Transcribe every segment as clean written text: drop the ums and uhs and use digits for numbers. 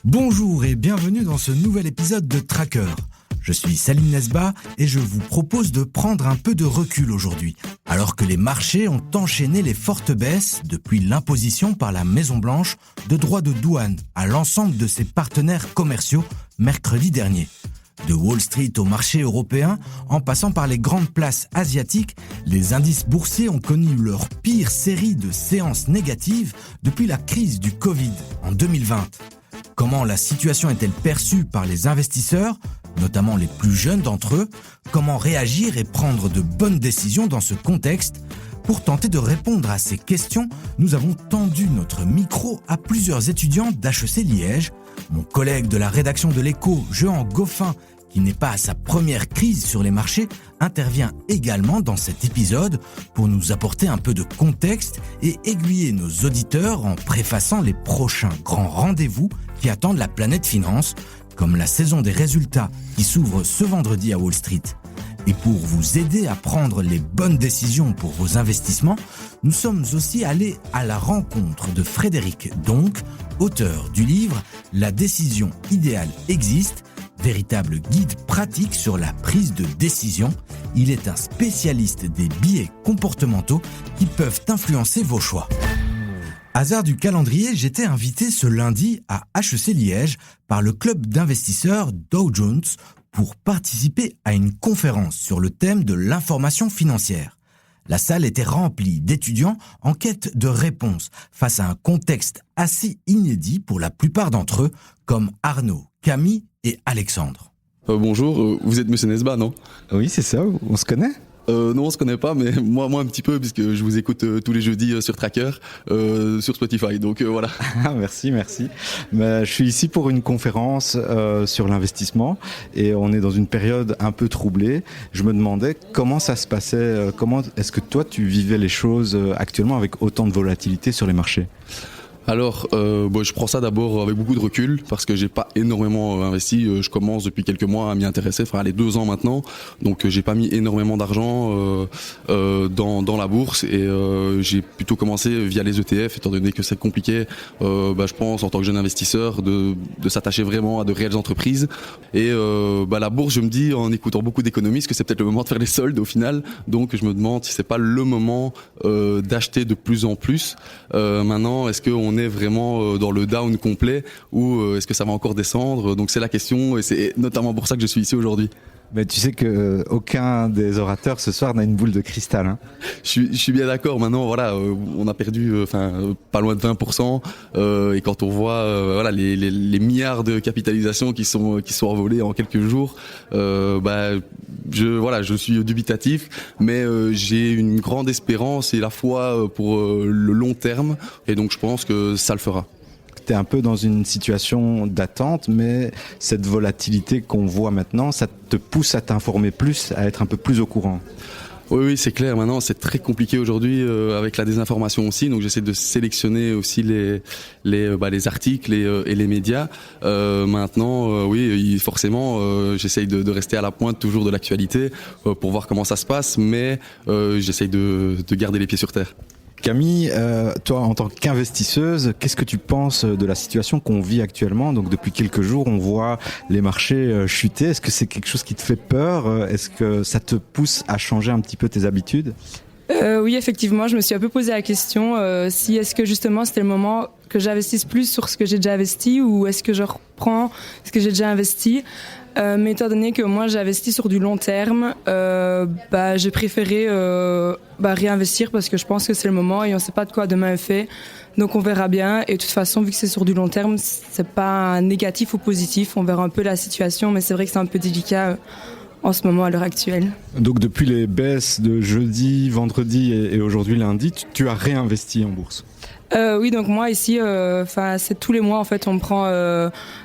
Bonjour et bienvenue dans ce nouvel épisode de Tracker. Je suis Salim Nesba et je vous propose de prendre un peu de recul aujourd'hui, alors que les marchés ont enchaîné les fortes baisses depuis l'imposition par la Maison-Blanche de droits de douane à l'ensemble de ses partenaires commerciaux mercredi dernier. De Wall Street au marché européen, en passant par les grandes places asiatiques, les indices boursiers ont connu leur pire série de séances négatives depuis la crise du Covid en 2020. Comment la situation est-elle perçue par les investisseurs, notamment les plus jeunes d'entre eux? Comment réagir et prendre de bonnes décisions dans ce contexte? Pour tenter de répondre à ces questions, nous avons tendu notre micro à plusieurs étudiants d'HEC Liège. Mon collègue de la rédaction de l'Écho, Jehan Goffin, qui n'est pas à sa première crise sur les marchés, intervient également dans cet épisode pour nous apporter un peu de contexte et aiguiller nos auditeurs en préfaçant les prochains grands rendez-vous qui attendent la planète finance, comme la saison des résultats qui s'ouvre ce vendredi à Wall Street. Et pour vous aider à prendre les bonnes décisions pour vos investissements, nous sommes aussi allés à la rencontre de Frédéric Donck, auteur du livre « La décision idéale existe », véritable guide pratique sur la prise de décision. Il est un spécialiste des biais comportementaux qui peuvent influencer vos choix. Hasard du calendrier, j'étais invité ce lundi à HEC Liège par le club d'investisseurs Dow Jones pour participer à une conférence sur le thème de l'information financière. La salle était remplie d'étudiants en quête de réponses face à un contexte assez inédit pour la plupart d'entre eux, comme Arnaud, Camille et Alexandre. Bonjour, vous êtes Monsieur Nesba, non? Oui, c'est ça, on se connaît? Non, on se connaît pas, mais moi un petit peu, puisque je vous écoute tous les jeudis sur Tracker, sur Spotify, donc voilà. Merci. Mais je suis ici pour une conférence sur l'investissement et on est dans une période un peu troublée. Je me demandais comment ça se passait, comment est-ce que toi tu vivais les choses actuellement avec autant de volatilité sur les marchés? Alors, je prends ça d'abord avec beaucoup de recul parce que j'ai pas énormément investi. Je commence depuis quelques mois à m'y intéresser, les 2 ans maintenant. Donc, j'ai pas mis énormément d'argent dans la bourse et j'ai plutôt commencé via les ETF, étant donné que c'est compliqué. Je pense en tant que jeune investisseur de s'attacher vraiment à de réelles entreprises. Et la bourse, je me dis en écoutant beaucoup d'économistes que c'est peut-être le moment de faire les soldes au final. Donc, je me demande si c'est pas le moment d'acheter de plus en plus. Maintenant, est-ce qu'on est vraiment dans le down complet ou est-ce que ça va encore descendre? Donc c'est la question et c'est notamment pour ça que je suis ici aujourd'hui. Mais tu sais que aucun des orateurs ce soir n'a une boule de cristal. Hein. Je suis bien d'accord. Maintenant, voilà, on a perdu, pas loin de 20%. Et quand on voit, les milliards de capitalisation qui sont envolés en quelques jours, je suis dubitatif, mais j'ai une grande espérance et la foi pour le long terme. Et donc, je pense que ça le fera. Tu es un peu dans une situation d'attente, mais cette volatilité qu'on voit maintenant, ça te pousse à t'informer plus, à être un peu plus au courant. Oui, c'est clair. Maintenant, c'est très compliqué aujourd'hui avec la désinformation aussi. Donc, j'essaie de sélectionner aussi les articles et les médias. Maintenant, forcément, j'essaie de rester à la pointe toujours de l'actualité pour voir comment ça se passe, mais j'essaie de garder les pieds sur terre. Camille, toi en tant qu'investisseuse, qu'est-ce que tu penses de la situation qu'on vit actuellement? Donc depuis quelques jours, on voit les marchés chuter. Est-ce que c'est quelque chose qui te fait peur? Est-ce que ça te pousse à changer un petit peu tes habitudes? Oui, effectivement, je me suis un peu posé la question si est-ce que justement c'était le moment que j'investisse plus sur ce que j'ai déjà investi ou est-ce que je reprends ce que j'ai déjà investi. Mais étant donné que moi j'ai investi sur du long terme, j'ai préféré réinvestir parce que je pense que c'est le moment et on ne sait pas de quoi demain est fait. Donc on verra bien et de toute façon vu que c'est sur du long terme, c'est pas négatif ou positif, on verra un peu la situation mais c'est vrai que c'est un peu délicat en ce moment à l'heure actuelle. Donc depuis les baisses de jeudi, vendredi et aujourd'hui lundi, tu as réinvesti en bourse? Oui, donc moi ici, c'est tous les mois en fait, on me prend,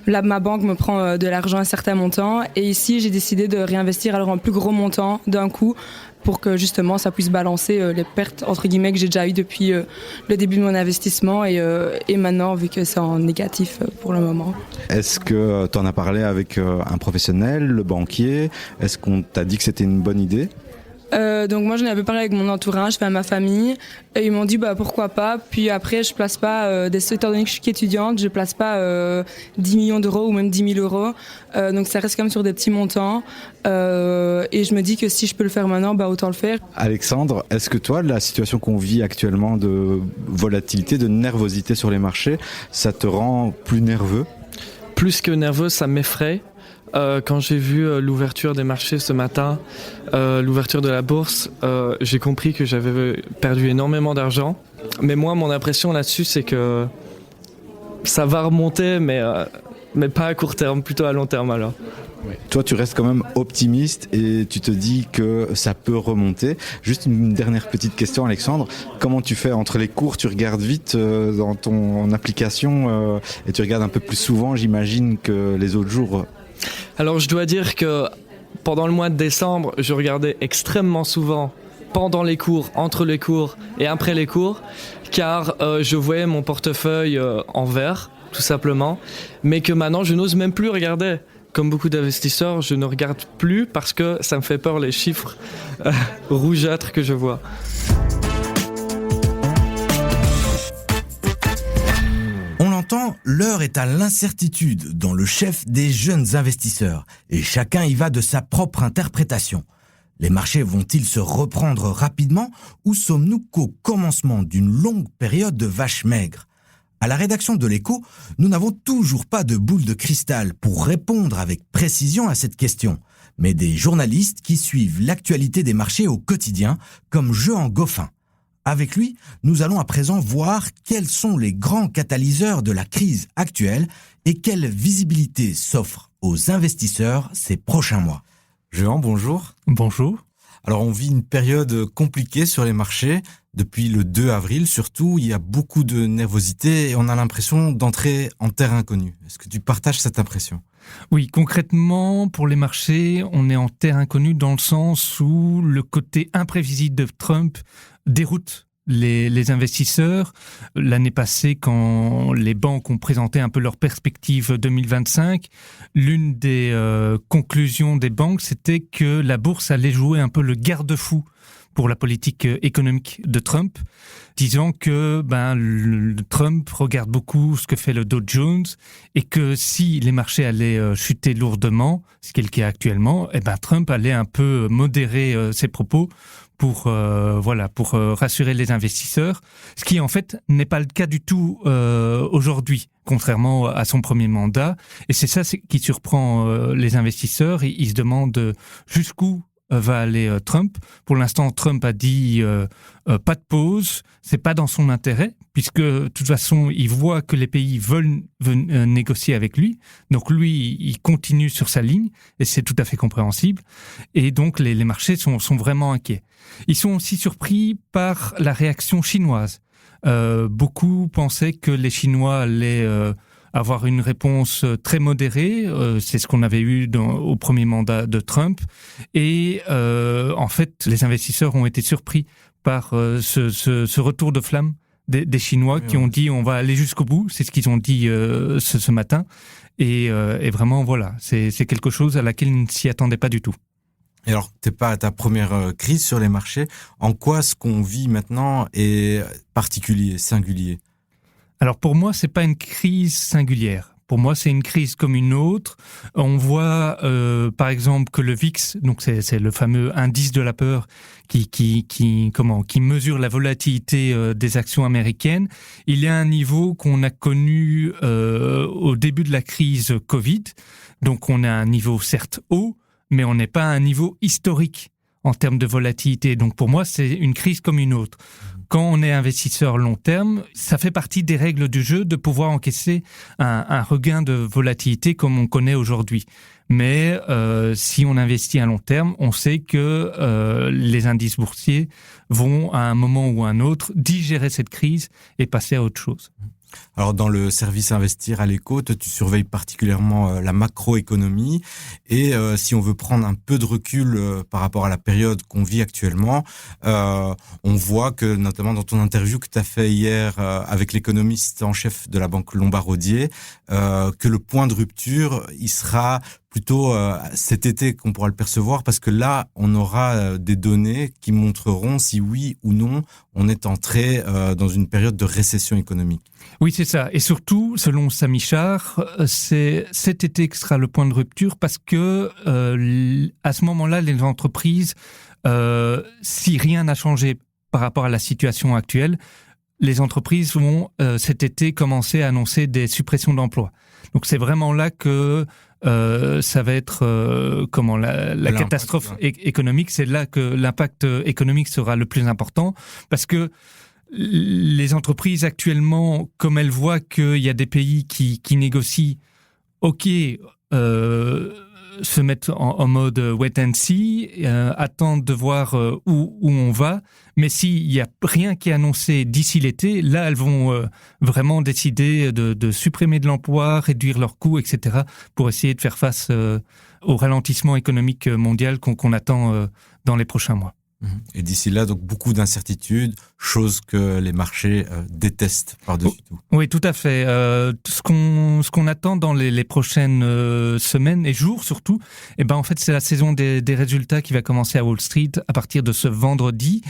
ma banque me prend de l'argent à un certain montant, et ici j'ai décidé de réinvestir alors un plus gros montant d'un coup pour que justement ça puisse balancer les pertes entre guillemets que j'ai déjà eues depuis le début de mon investissement et maintenant vu que c'est en négatif pour le moment. Est-ce que tu en as parlé avec un professionnel, le banquier? Est-ce qu'on t'a dit que c'était une bonne idée? Donc moi j'en avais parlé avec mon entourage, ma famille, et ils m'ont dit pourquoi pas. Puis après je place pas, étant donné que je suis étudiante, je place pas 10 millions d'euros ou même 10 000 euros. Donc ça reste quand même sur des petits montants. Et je me dis que si je peux le faire maintenant, autant le faire. Alexandre, est-ce que toi, la situation qu'on vit actuellement de volatilité, de nervosité sur les marchés, ça te rend plus nerveux ? Plus que nerveux, ça m'effraie. Quand j'ai vu l'ouverture des marchés ce matin, l'ouverture de la bourse, j'ai compris que j'avais perdu énormément d'argent. Mais moi, mon impression là-dessus, c'est que ça va remonter, mais pas à court terme, plutôt à long terme alors. Toi, tu restes quand même optimiste et tu te dis que ça peut remonter. Juste une dernière petite question, Alexandre. Comment tu fais entre les cours ? Tu regardes vite dans ton application et tu regardes un peu plus souvent, j'imagine, que les autres jours. Alors, je dois dire que pendant le mois de décembre, je regardais extrêmement souvent pendant les cours, entre les cours et après les cours, car je voyais mon portefeuille en vert, tout simplement, mais que maintenant, je n'ose même plus regarder. Comme beaucoup d'investisseurs, je ne regarde plus parce que ça me fait peur les chiffres rougeâtres que je vois. On l'entend, l'heure est à l'incertitude dans le chef des jeunes investisseurs et chacun y va de sa propre interprétation. Les marchés vont-ils se reprendre rapidement ou sommes-nous qu'au commencement d'une longue période de vaches maigres ? À la rédaction de l'Écho, nous n'avons toujours pas de boule de cristal pour répondre avec précision à cette question, mais des journalistes qui suivent l'actualité des marchés au quotidien, comme Jehan Goffin. Avec lui, nous allons à présent voir quels sont les grands catalyseurs de la crise actuelle et quelle visibilité s'offre aux investisseurs ces prochains mois. Jehan, bonjour. Bonjour. Alors on vit une période compliquée sur les marchés. Depuis le 2 avril, surtout, il y a beaucoup de nervosité et on a l'impression d'entrer en terre inconnue. Est-ce que tu partages cette impression ? Oui, concrètement, pour les marchés, on est en terre inconnue dans le sens où le côté imprévisible de Trump déroute les investisseurs. L'année passée, quand les banques ont présenté un peu leur perspective 2025, l'une des conclusions des banques, c'était que la bourse allait jouer un peu le garde-fou pour la politique économique de Trump, disant que Trump regarde beaucoup ce que fait le Dow Jones et que si les marchés allaient chuter lourdement, ce qui est le cas actuellement, Trump allait un peu modérer ses propos pour rassurer les investisseurs, ce qui en fait n'est pas le cas du tout aujourd'hui, contrairement à son premier mandat. Et c'est ça qui surprend les investisseurs. Ils se demandent jusqu'où va aller Trump. Pour l'instant, Trump a dit pas de pause, c'est pas dans son intérêt, puisque de toute façon, il voit que les pays veulent négocier avec lui. Donc lui, il continue sur sa ligne, et c'est tout à fait compréhensible. Et donc les marchés sont vraiment inquiets. Ils sont aussi surpris par la réaction chinoise. Beaucoup pensaient que les Chinois allaient avoir une réponse très modérée, c'est ce qu'on avait eu au premier mandat de Trump, et en fait, les investisseurs ont été surpris par ce retour de flamme des Chinois qui ont dit on va aller jusqu'au bout, c'est ce qu'ils ont dit ce matin, et vraiment voilà, c'est quelque chose à laquelle ils ne s'y attendaient pas du tout. Et alors, t'es pas à ta première crise sur les marchés, en quoi ce qu'on vit maintenant est particulier, singulier ? Alors pour moi, c'est pas une crise singulière. Pour moi, c'est une crise comme une autre. On voit, par exemple, que le VIX, donc c'est le fameux indice de la peur qui mesure la volatilité des actions américaines. Il est à un niveau qu'on a connu au début de la crise Covid. Donc on est à un niveau certes haut, mais on n'est pas à un niveau historique en termes de volatilité. Donc pour moi, c'est une crise comme une autre. Quand on est investisseur long terme, ça fait partie des règles du jeu de pouvoir encaisser un regain de volatilité comme on connaît aujourd'hui. Mais si on investit à long terme, on sait que les indices boursiers vont à un moment ou à un autre digérer cette crise et passer à autre chose. Alors dans le service Investir à l'Écho, toi, tu surveilles particulièrement la macroéconomie et si on veut prendre un peu de recul par rapport à la période qu'on vit actuellement, on voit que notamment dans ton interview que tu as fait hier avec l'économiste en chef de la banque Lombard-Odier, que le point de rupture, il sera plutôt cet été qu'on pourra le percevoir, parce que là, on aura des données qui montreront si oui ou non on est entré dans une période de récession économique. Oui, c'est ça. Et surtout, selon Samy Char, c'est cet été qui sera le point de rupture parce que à ce moment-là, les entreprises, si rien n'a changé par rapport à la situation actuelle, les entreprises vont cet été commencer à annoncer des suppressions d'emplois. Donc c'est vraiment là que ça va être la catastrophe économique. C'est là que l'impact économique sera le plus important parce que les entreprises actuellement, comme elles voient qu'il y a des pays qui négocient, se mettent en mode wait and see, attendent de voir où on va. Mais s'il n'y a rien qui est annoncé d'ici l'été, là, elles vont vraiment décider de supprimer de l'emploi, réduire leurs coûts, etc., pour essayer de faire face au ralentissement économique mondial qu'on attend dans les prochains mois. Et d'ici là, donc beaucoup d'incertitudes, chose que les marchés détestent par-dessus tout. Oui, tout à fait. Ce qu'on attend dans les prochaines semaines et jours surtout, en fait, c'est la saison des résultats qui va commencer à Wall Street à partir de ce vendredi.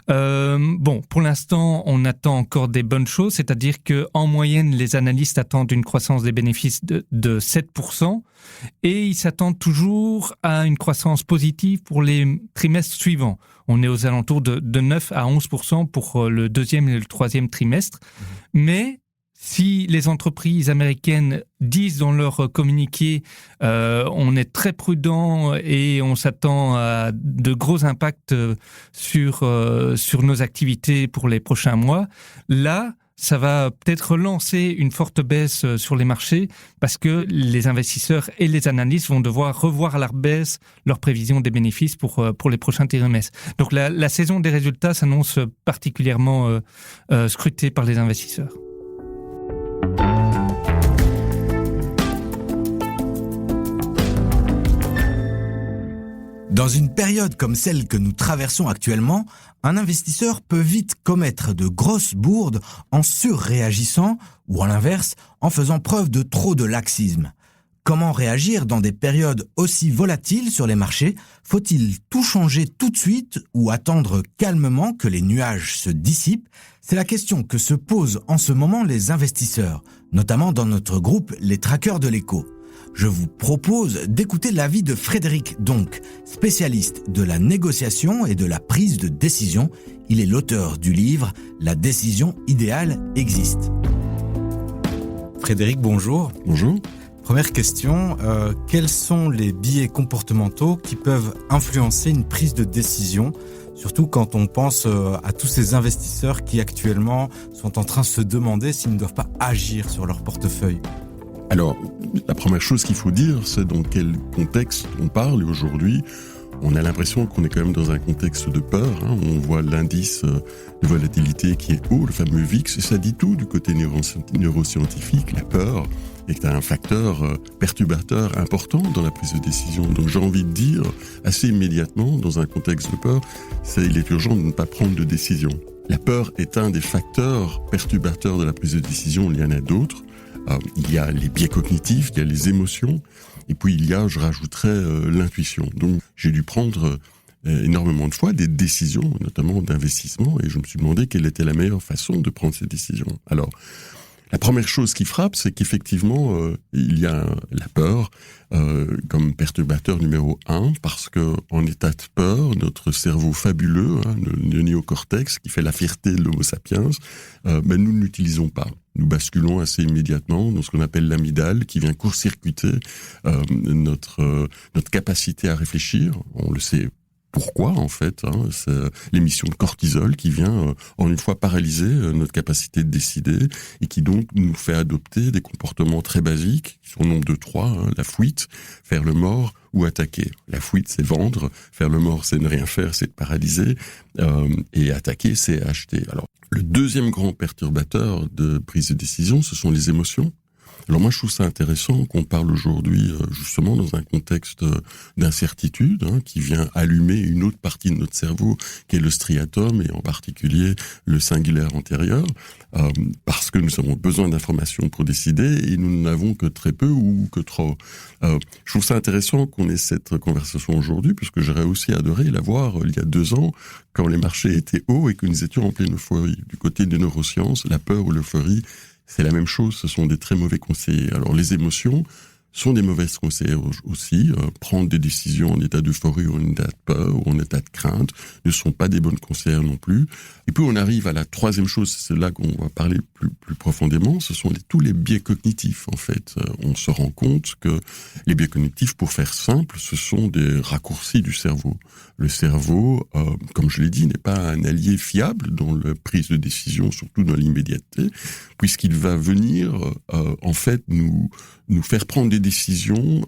Pour l'instant, on attend encore des bonnes choses, c'est-à-dire que en moyenne, les analystes attendent une croissance des bénéfices de 7%. Et ils s'attendent toujours à une croissance positive pour les trimestres suivants. On est aux alentours de 9 à 11% pour le deuxième et le troisième trimestre. Mais si les entreprises américaines disent dans leur communiqué on est très prudent et on s'attend à de gros impacts sur nos activités pour les prochains mois, là, ça va peut-être relancer une forte baisse sur les marchés parce que les investisseurs et les analystes vont devoir revoir à la baisse leurs prévisions des bénéfices pour les prochains trimestres. Donc la saison des résultats s'annonce particulièrement scrutée par les investisseurs. Dans une période comme celle que nous traversons actuellement, un investisseur peut vite commettre de grosses bourdes en surréagissant ou à l'inverse, en faisant preuve de trop de laxisme. Comment réagir dans des périodes aussi volatiles sur les marchés ? Faut-il tout changer tout de suite ou attendre calmement que les nuages se dissipent ? C'est la question que se posent en ce moment les investisseurs, notamment dans notre groupe Les Traqueurs de l'écho. Je vous propose d'écouter l'avis de Frédéric Donck, spécialiste de la négociation et de la prise de décision. Il est l'auteur du livre « La décision idéale existe ». Frédéric, bonjour. Bonjour. Première question, quels sont les biais comportementaux qui peuvent influencer une prise de décision, surtout quand on pense à tous ces investisseurs qui actuellement sont en train de se demander s'ils ne doivent pas agir sur leur portefeuille ? Alors, la première chose qu'il faut dire, c'est dans quel contexte on parle. Et aujourd'hui, on a l'impression qu'on est quand même dans un contexte de peur. On voit l'indice de volatilité qui est haut, le fameux VIX, et ça dit tout du côté neuroscientifique. La peur est un facteur perturbateur important dans la prise de décision. Donc j'ai envie de dire, assez immédiatement, dans un contexte de peur, il est urgent de ne pas prendre de décision. La peur est un des facteurs perturbateurs de la prise de décision, il y en a d'autres. Il y a les biais cognitifs, il y a les émotions, et puis il y a, je rajouterais, l'intuition. Donc j'ai dû prendre énormément de fois des décisions, notamment d'investissement, et je me suis demandé quelle était la meilleure façon de prendre ces décisions. Alors, la première chose qui frappe, c'est qu'effectivement, il y a la peur comme perturbateur numéro 1, parce que en état de peur, notre cerveau fabuleux, le néocortex, qui fait la fierté de l'homo sapiens, nous ne l'utilisons pas. Nous basculons assez immédiatement dans ce qu'on appelle l'amygdale, qui vient court-circuiter notre capacité à réfléchir. On le sait. Pourquoi, en fait, c'est l'émission de cortisol qui vient, en une fois, paralyser notre capacité de décider et qui donc nous fait adopter des comportements très basiques, qui sont au nombre de 3, la fuite, faire le mort ou attaquer. La fuite, c'est vendre, faire le mort, c'est ne rien faire, c'est de paralyser, et attaquer, c'est acheter. Alors, le deuxième grand perturbateur de prise de décision, ce sont les émotions. Alors moi, je trouve ça intéressant qu'on parle aujourd'hui justement dans un contexte d'incertitude qui vient allumer une autre partie de notre cerveau, qui est le striatum et en particulier le cingulaire antérieur, parce que nous avons besoin d'informations pour décider et nous n'avons que très peu ou que trop. Je trouve ça intéressant qu'on ait cette conversation aujourd'hui, puisque j'aurais aussi adoré l'avoir il y a 2 ans, quand les marchés étaient hauts et que nous étions en pleine euphorie. Du côté des neurosciences, la peur ou l'euphorie, c'est la même chose, ce sont des très mauvais conseillers. Alors les émotions sont des mauvaises conseillères aussi. Prendre des décisions en état d'euphorie ou en état de peur ou en état de crainte ne sont pas des bonnes conseillères non plus. Et puis on arrive à la 3e chose, c'est là qu'on va parler plus profondément, ce sont tous les biais cognitifs en fait. On se rend compte que les biais cognitifs, pour faire simple, ce sont des raccourcis du cerveau. Le cerveau, comme je l'ai dit, n'est pas un allié fiable dans la prise de décision, surtout dans l'immédiateté, puisqu'il va venir en fait nous faire prendre des décisions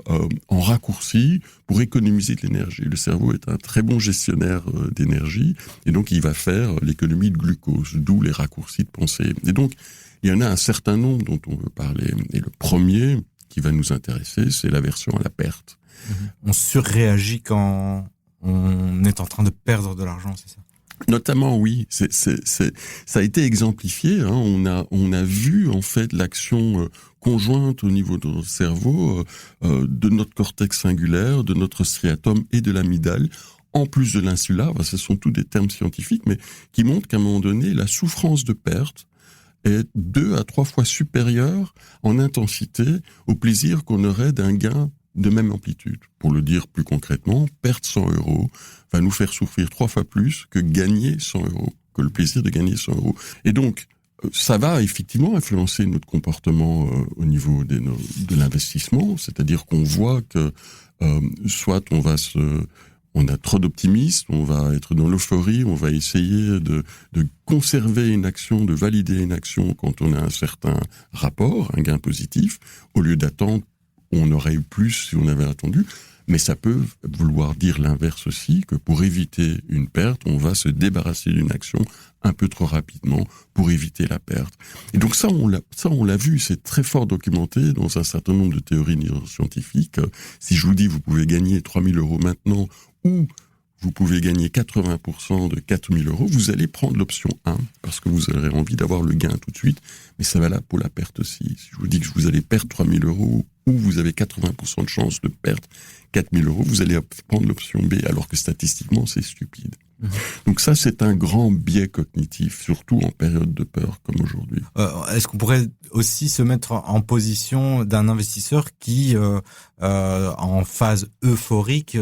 en raccourci pour économiser de l'énergie. Le cerveau est un très bon gestionnaire d'énergie et donc il va faire l'économie de glucose, d'où les raccourcis de pensée. Et donc, il y en a un certain nombre dont on veut parler. Et le premier qui va nous intéresser, c'est l'aversion à la perte. On surréagit quand on est en train de perdre de l'argent, c'est ça ? Notamment, oui, ça a été exemplifié. On a vu en fait l'action conjointe au niveau de notre cerveau, de notre cortex singulaire, de notre striatum et de l'amygdale, en plus de l'insula. Ce sont tous des termes scientifiques, mais qui montrent qu'à un moment donné, la souffrance de perte est 2 à 3 fois supérieure en intensité au plaisir qu'on aurait d'un gain de même amplitude. Pour le dire plus concrètement, perdre 100 € va nous faire souffrir 3 fois plus que gagner 100 €, que le plaisir de gagner 100 €. Et donc, ça va effectivement influencer notre comportement au niveau de l'investissement, c'est-à-dire qu'on voit que soit on a trop d'optimisme, on va être dans l'euphorie, on va essayer de conserver une action, de valider une action quand on a un certain rapport, un gain positif, au lieu d'attendre. On aurait eu plus si on avait attendu, mais ça peut vouloir dire l'inverse aussi, que pour éviter une perte, on va se débarrasser d'une action un peu trop rapidement pour éviter la perte. Et donc ça, on l'a vu, c'est très fort documenté dans un certain nombre de théories neuroscientifiques. Si je vous dis, vous pouvez gagner 3 000 € maintenant, ou vous pouvez gagner 80% de 4 000 €, vous allez prendre l'option 1, parce que vous aurez envie d'avoir le gain tout de suite, mais ça va là pour la perte aussi. Si je vous dis que vous allez perdre 3 000 € ou vous avez 80% de chance de perdre 4 000 €, vous allez prendre l'option B, alors que statistiquement, c'est stupide. Donc ça, c'est un grand biais cognitif, surtout en période de peur comme aujourd'hui. Est-ce qu'on pourrait aussi se mettre en position d'un investisseur qui, en phase euphorique,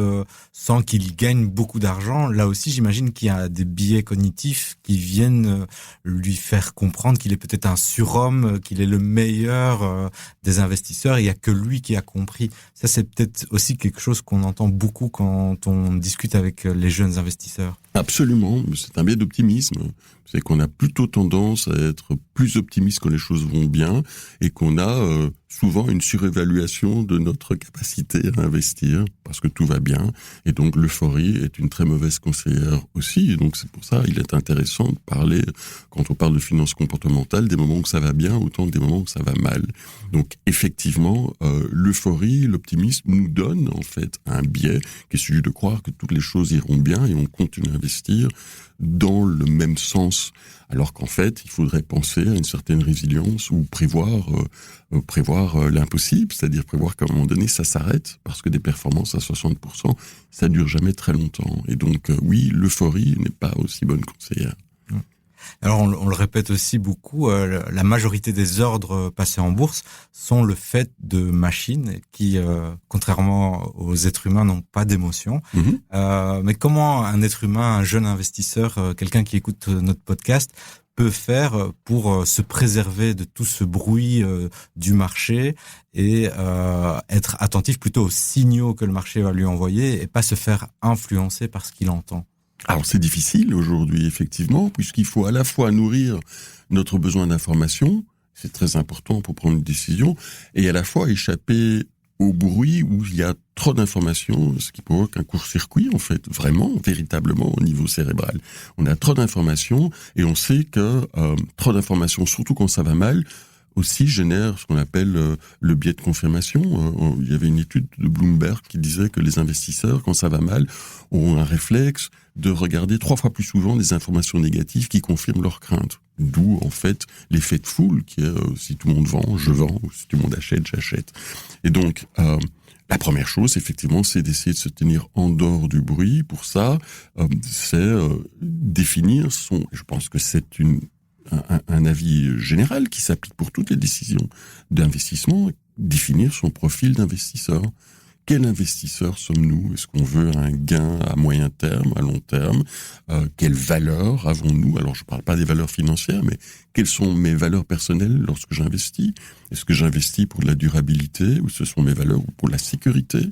sent qu'il gagne beaucoup d'argent? Là aussi, j'imagine qu'il y a des biais cognitifs qui viennent lui faire comprendre qu'il est peut-être un surhomme, qu'il est le meilleur des investisseurs. Il n'y a que lui qui a compris. Ça, c'est peut-être aussi quelque chose qu'on entend beaucoup quand on discute avec les jeunes investisseurs. Absolument, c'est un biais d'optimisme. C'est qu'on a plutôt tendance à être plus optimiste quand les choses vont bien et qu'on a souvent une surévaluation de notre capacité à investir parce que tout va bien. Et donc l'euphorie est une très mauvaise conseillère aussi. Et donc c'est pour ça qu'il est intéressant de parler, quand on parle de finances comportementales, des moments où ça va bien autant que des moments où ça va mal. Donc effectivement, l'euphorie, l'optimisme nous donne en fait un biais qui est celui de croire que toutes les choses iront bien et on continue à investir dans le même sens, alors qu'en fait, il faudrait penser à une certaine résilience ou prévoir l'impossible, c'est-à-dire prévoir qu'à un moment donné, ça s'arrête, parce que des performances à 60%, ça dure jamais très longtemps. Et donc, oui, l'euphorie n'est pas aussi bonne conseillère. Alors, on le répète aussi beaucoup, la majorité des ordres passés en bourse sont le fait de machines qui, contrairement aux êtres humains, n'ont pas d'émotion. Mais comment un être humain, un jeune investisseur, quelqu'un qui écoute notre podcast, peut faire pour se préserver de tout ce bruit du marché et être attentif plutôt aux signaux que le marché va lui envoyer et pas se faire influencer par ce qu'il entend? Alors c'est difficile aujourd'hui, effectivement, puisqu'il faut à la fois nourrir notre besoin d'information, c'est très important pour prendre une décision, et à la fois échapper au bruit où il y a trop d'informations, ce qui provoque un court-circuit, en fait, vraiment, véritablement, au niveau cérébral. On a trop d'informations, et on sait que trop d'informations, surtout quand ça va mal, aussi génèrent ce qu'on appelle le biais de confirmation. Il y avait une étude de Bloomberg qui disait que les investisseurs, quand ça va mal, ont un réflexe de regarder 3 fois plus souvent des informations négatives qui confirment leurs craintes. D'où, en fait, l'effet de foule qui est si tout le monde vend, je vends, ou si tout le monde achète, j'achète. Et donc, la première chose, effectivement, c'est d'essayer de se tenir en dehors du bruit. Pour ça, c'est définir je pense que c'est un avis général qui s'applique pour toutes les décisions d'investissement, définir son profil d'investisseur. Quel investisseur sommes-nous? Est-ce qu'on veut un gain à moyen terme, à long terme? Quelles valeurs avons-nous? Alors, je ne parle pas des valeurs financières, mais quelles sont mes valeurs personnelles lorsque j'investis? Est-ce que j'investis pour de la durabilité ou ce sont mes valeurs pour la sécurité?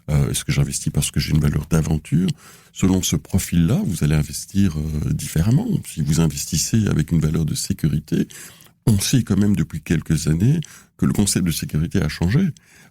Est-ce que j'investis parce que j'ai une valeur d'aventure? Selon ce profil-là, vous allez investir différemment. Si vous investissez avec une valeur de sécurité, on sait quand même depuis quelques années que le concept de sécurité a changé.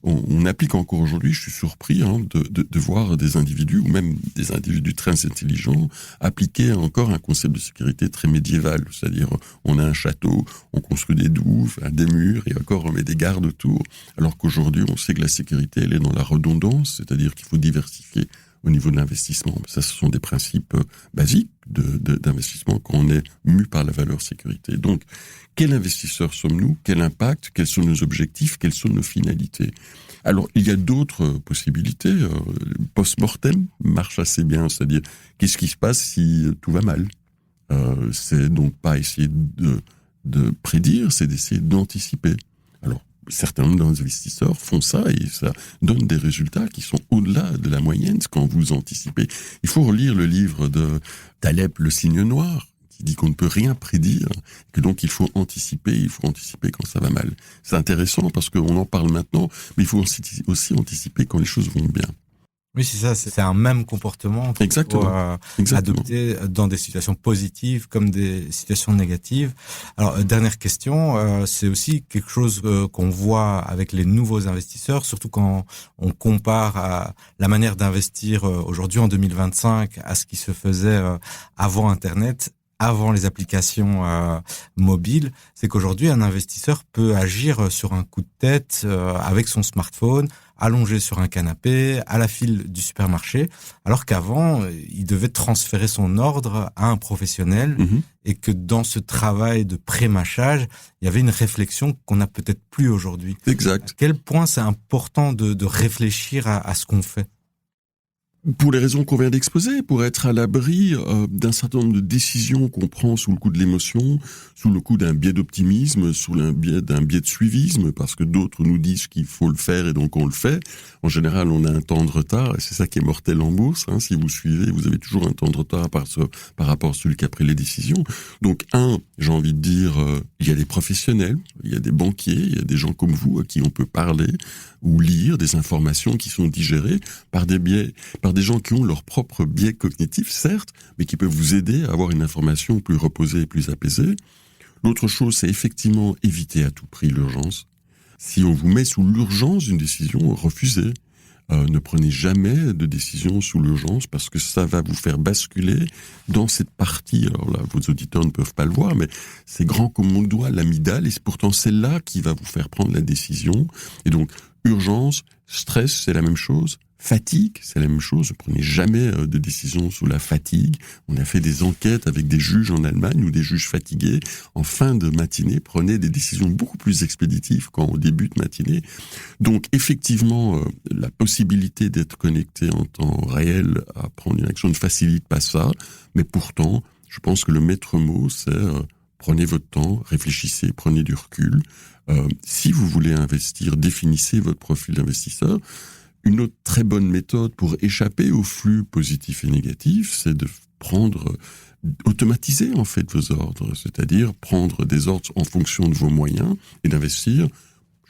On applique encore aujourd'hui, je suis surpris de voir des individus, ou même des individus très intelligents, appliquer encore un concept de sécurité très médiéval. C'est-à-dire, on a un château, on construit des douves, des murs, et encore on met des gardes autour. Alors qu'aujourd'hui, on sait que la sécurité, elle est dans la redondance, c'est-à-dire qu'il faut diversifier au niveau de l'investissement. Ça, ce sont des principes basiques d'investissement quand on est mu par la valeur sécurité. Donc, quel investisseur sommes-nous? Quel impact? Quels sont nos objectifs? Quelles sont nos finalités? Alors, il y a d'autres possibilités. Post-mortem marche assez bien, c'est-à-dire, qu'est-ce qui se passe si tout va mal? C'est donc pas essayer de prédire, c'est d'essayer d'anticiper. Alors, certains investisseurs font ça et ça donne des résultats qui sont au-delà de la moyenne quand vous anticipez. Il faut relire le livre de Taleb, Le Cygne Noir, qui dit qu'on ne peut rien prédire, que donc il faut anticiper quand ça va mal. C'est intéressant parce qu'on en parle maintenant, mais il faut aussi anticiper quand les choses vont bien. Oui, c'est ça, c'est un même comportement qu'il faut adopter dans des situations positives comme des situations négatives. Alors, dernière question, c'est aussi quelque chose qu'on voit avec les nouveaux investisseurs, surtout quand on compare à la manière d'investir aujourd'hui en 2025 à ce qui se faisait avant Internet, avant les applications mobiles, c'est qu'aujourd'hui, un investisseur peut agir sur un coup de tête avec son smartphone, allongé sur un canapé, à la file du supermarché, alors qu'avant, il devait transférer son ordre à un professionnel et que dans ce travail de pré-mâchage, il y avait une réflexion qu'on n'a peut-être plus aujourd'hui. Exact. À quel point c'est important de réfléchir à ce qu'on fait? Pour les raisons qu'on vient d'exposer, pour être à l'abri d'un certain nombre de décisions qu'on prend sous le coup de l'émotion, sous le coup d'un biais d'optimisme, sous d'un biais de suivisme, parce que d'autres nous disent qu'il faut le faire et donc on le fait. En général, on a un temps de retard et c'est ça qui est mortel en bourse. Si vous suivez, vous avez toujours un temps de retard par rapport à celui qui a pris les décisions. Donc, j'ai envie de dire, il y a des professionnels, il y a des banquiers, il y a des gens comme vous à qui on peut parler ou lire des informations qui sont digérées par des gens qui ont leur propre biais cognitif, certes, mais qui peuvent vous aider à avoir une information plus reposée et plus apaisée. L'autre chose, c'est effectivement éviter à tout prix l'urgence. Si on vous met sous l'urgence d'une décision, refusez. Ne prenez jamais de décision sous l'urgence parce que ça va vous faire basculer dans cette partie. Alors là, vos auditeurs ne peuvent pas le voir, mais c'est grand comme mon doigt, l'amygdale, et c'est pourtant celle-là qui va vous faire prendre la décision. Et donc, urgence, stress, c'est la même chose. Fatigue, c'est la même chose. Ne prenez jamais de décision sous la fatigue. On a fait des enquêtes avec des juges en Allemagne ou des juges fatigués. En fin de matinée, prenez des décisions beaucoup plus expéditives qu'en début de matinée. Donc, effectivement, la possibilité d'être connecté en temps réel à prendre une action ne facilite pas ça. Mais pourtant, je pense que le maître mot, c'est prenez votre temps, réfléchissez, prenez du recul. Si vous voulez investir, définissez votre profil d'investisseur. Une autre très bonne méthode pour échapper aux flux positifs et négatifs, c'est de automatiser en fait vos ordres, c'est-à-dire prendre des ordres en fonction de vos moyens et d'investir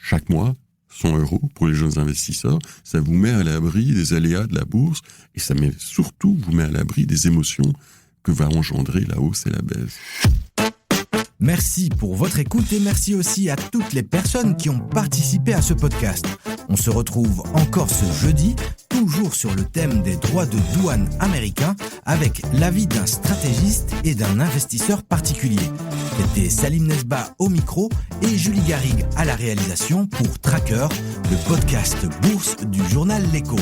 chaque mois 100 € pour les jeunes investisseurs. Ça vous met à l'abri des aléas de la bourse et ça vous met à l'abri des émotions que va engendrer la hausse et la baisse. Merci pour votre écoute et merci aussi à toutes les personnes qui ont participé à ce podcast. On se retrouve encore ce jeudi, toujours sur le thème des droits de douane américains, avec l'avis d'un stratégiste et d'un investisseur particulier. C'était Salim Nesba au micro et Julie Garrigue à la réalisation pour Tracker, le podcast bourse du journal L'Écho.